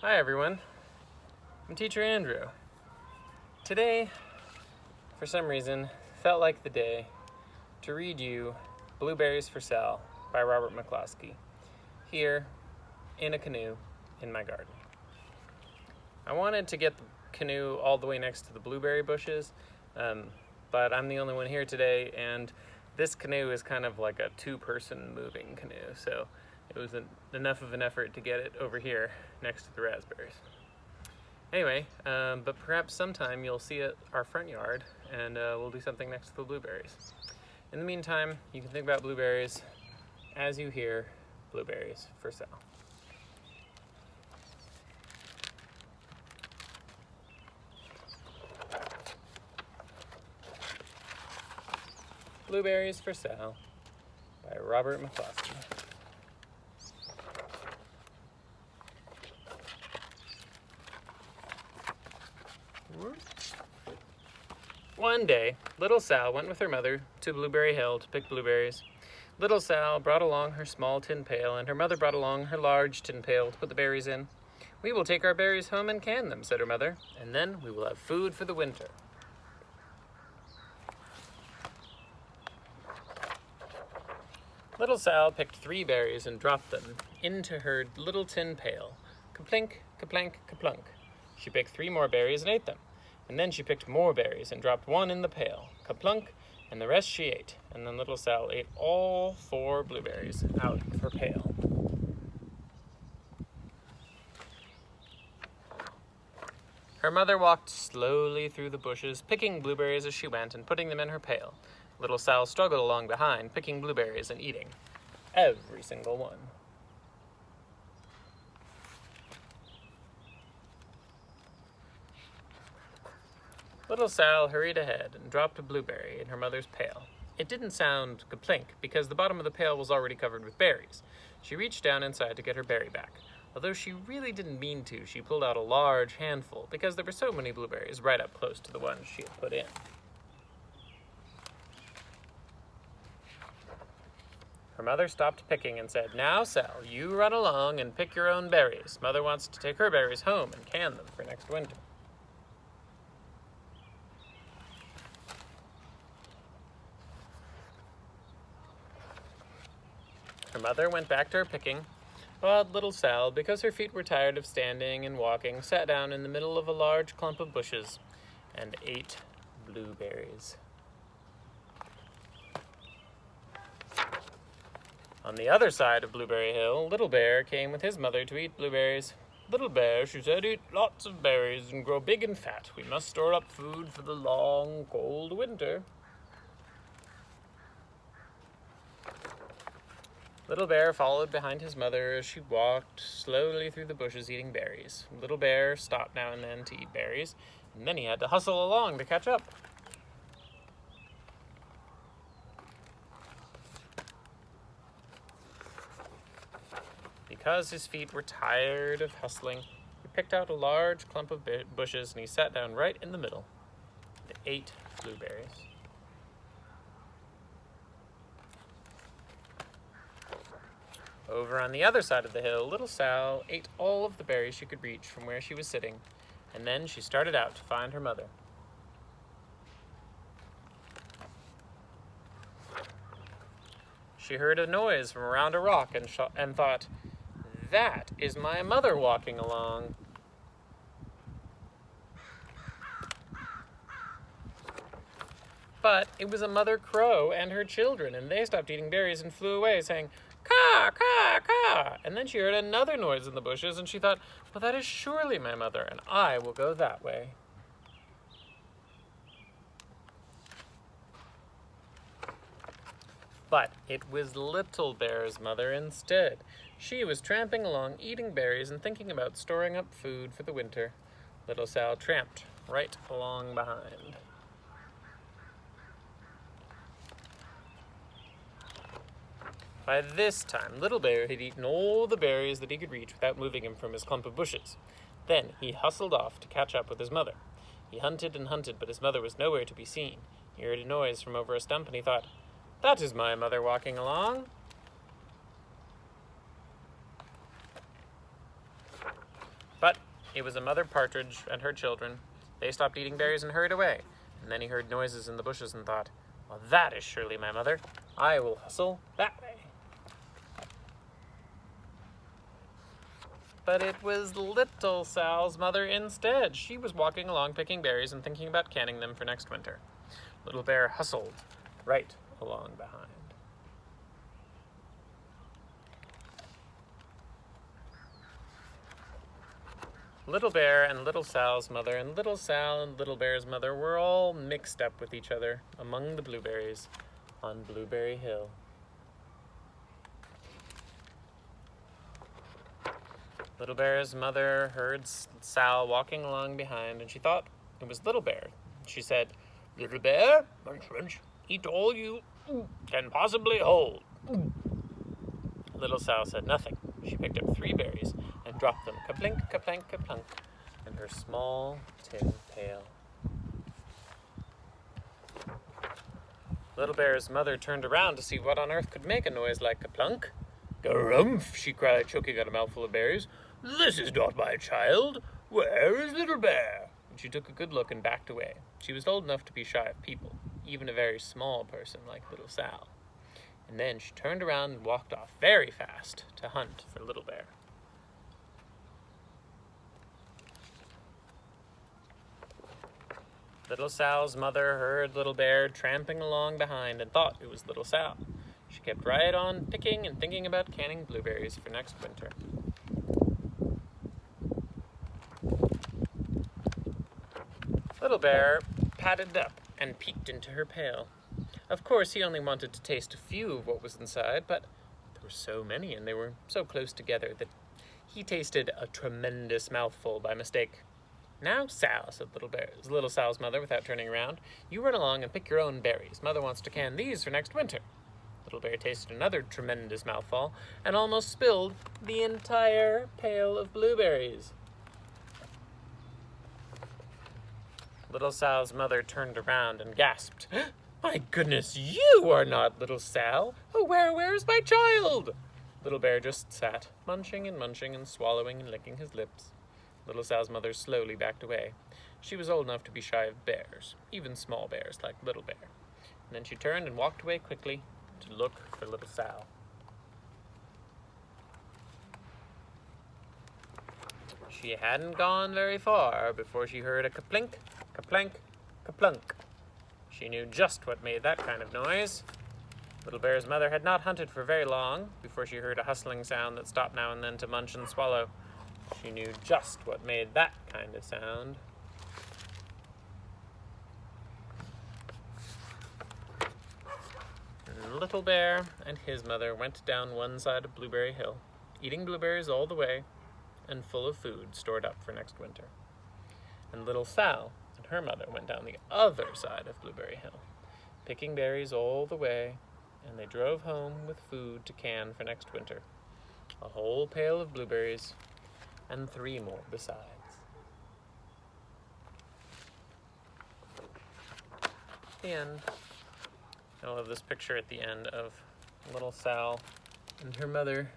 Hi everyone, I'm Teacher Andrew. Today, for some reason, felt like the day to read you Blueberries for Sal by Robert McClosky, here in a canoe in my garden. I wanted to get the canoe all the way next to the blueberry bushes, but I'm the only one here today, and this canoe is kind of like a two-person moving canoe, so it was enough of an effort to get it over here next to the raspberries. Anyway, but perhaps sometime you'll see it our front yard, and we'll do something next to the blueberries. In the meantime, you can think about blueberries as you hear Blueberries for Sal. Blueberries for Sal by Robert McClosky. One day, little Sal went with her mother to Blueberry Hill to pick blueberries. Little Sal brought along her small tin pail, and her mother brought along her large tin pail to put the berries in. "We will take our berries home and can them," said her mother, "and then we will have food for the winter." Little Sal picked 3 berries and dropped them into her little tin pail. Kaplink, kaplank, kaplunk. She picked 3 more berries and ate them. And then she picked more berries and dropped 1 in the pail. Kaplunk, and the rest she ate. And then little Sal ate all 4 blueberries out of her pail. Her mother walked slowly through the bushes, picking blueberries as she went and putting them in her pail. Little Sal struggled along behind, picking blueberries and eating every single one. Little Sal hurried ahead and dropped a blueberry in her mother's pail. It didn't sound kaplink because the bottom of the pail was already covered with berries. She reached down inside to get her berry back. Although she really didn't mean to, she pulled out a large handful because there were so many blueberries right up close to the ones she had put in. Her mother stopped picking and said, "Now, Sal, you run along and pick your own berries. Mother wants to take her berries home and can them for next winter." Her mother went back to her picking, but little Sal, because her feet were tired of standing and walking, sat down in the middle of a large clump of bushes and ate blueberries. On the other side of Blueberry Hill, Little Bear came with his mother to eat blueberries. "Little Bear," she said, "eat lots of berries and grow big and fat. We must store up food for the long, cold winter." Little Bear followed behind his mother as she walked slowly through the bushes eating berries. Little Bear stopped now and then to eat berries, and then he had to hustle along to catch up. Because his feet were tired of hustling, he picked out a large clump of bushes and he sat down right in the middle and ate blueberries. Over on the other side of the hill, little Sal ate all of the berries she could reach from where she was sitting, and then she started out to find her mother. She heard a noise from around a rock and thought, "That is my mother walking along." But it was a mother crow and her children, and they stopped eating berries and flew away, saying, "Caw, caw, caw." And then she heard another noise in the bushes, and she thought, "Well, that is surely my mother, and I will go that way." But it was Little Bear's mother instead. She was tramping along, eating berries and thinking about storing up food for the winter. Little Sal tramped right along behind. By this time, Little Bear had eaten all the berries that he could reach without moving him from his clump of bushes. Then he hustled off to catch up with his mother. He hunted and hunted, but his mother was nowhere to be seen. He heard a noise from over a stump, and he thought, "That is my mother walking along." But It was a mother partridge and her children. They stopped eating berries and hurried away. And then he heard noises in the bushes and thought, well, that is surely my mother. I will hustle that way. But it was Little Sal's mother instead. She was walking along picking berries and thinking about canning them for next winter. Little Bear hustled right along behind. Little Bear and Little Sal's mother and Little Sal and Little Bear's mother were all mixed up with each other among the blueberries on Blueberry Hill. Little Bear's mother heard Sal walking along behind, and she thought it was Little Bear. She said, "Little Bear, munch, munch, eat all you can possibly hold." Little Sal said nothing. She picked up 3 berries and dropped them ka-plink, ka-plank, ka-plunk in her small tin pail. Little Bear's mother turned around to see what on earth could make a noise like ka-plunk. "Garumph," she cried, choking out a mouthful of berries. "This is not my child. Where is Little Bear?" And she took a good look and backed away. She was old enough to be shy of people, even a very small person like Little Sal. And then she turned around and walked off very fast to hunt for Little Bear. Little Sal's mother heard Little Bear tramping along behind and thought it was Little Sal. She kept right on picking and thinking about canning blueberries for next winter. Little Bear padded up and peeked into her pail. Of course, he only wanted to taste a few of what was inside, but there were so many and they were so close together that he tasted a tremendous mouthful by mistake. "Now, Sal," said Little Sal's mother without turning around, "you run along and pick your own berries. Mother wants to can these for next winter." Little Bear tasted another tremendous mouthful and almost spilled the entire pail of blueberries. Little Sal's mother turned around and gasped, "My goodness, you are not Little Sal! Oh, where's my child?" Little Bear just sat, munching and swallowing and licking his lips. Little Sal's mother slowly backed away. She was old enough to be shy of bears, even small bears like Little Bear. And then she turned and walked away quickly to look for Little Sal. She hadn't gone very far before she heard a ka-plink, ka-plank, ka-plunk. She knew just what made that kind of noise. Little Bear's mother had not hunted for very long before she heard a hustling sound that stopped now and then to munch and swallow. She knew just what made that kind of sound. And Little Bear and his mother went down one side of Blueberry Hill, eating blueberries all the way and full of food stored up for next winter. And Little Sal and her mother went down the other side of Blueberry Hill, picking berries all the way, and they drove home with food to can for next winter. A whole pail of blueberries, and 3 more besides. The end. I love this picture at the end of Little Sal and her mother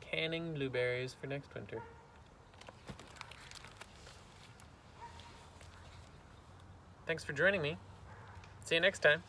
canning blueberries for next winter. Thanks for joining me. See you next time.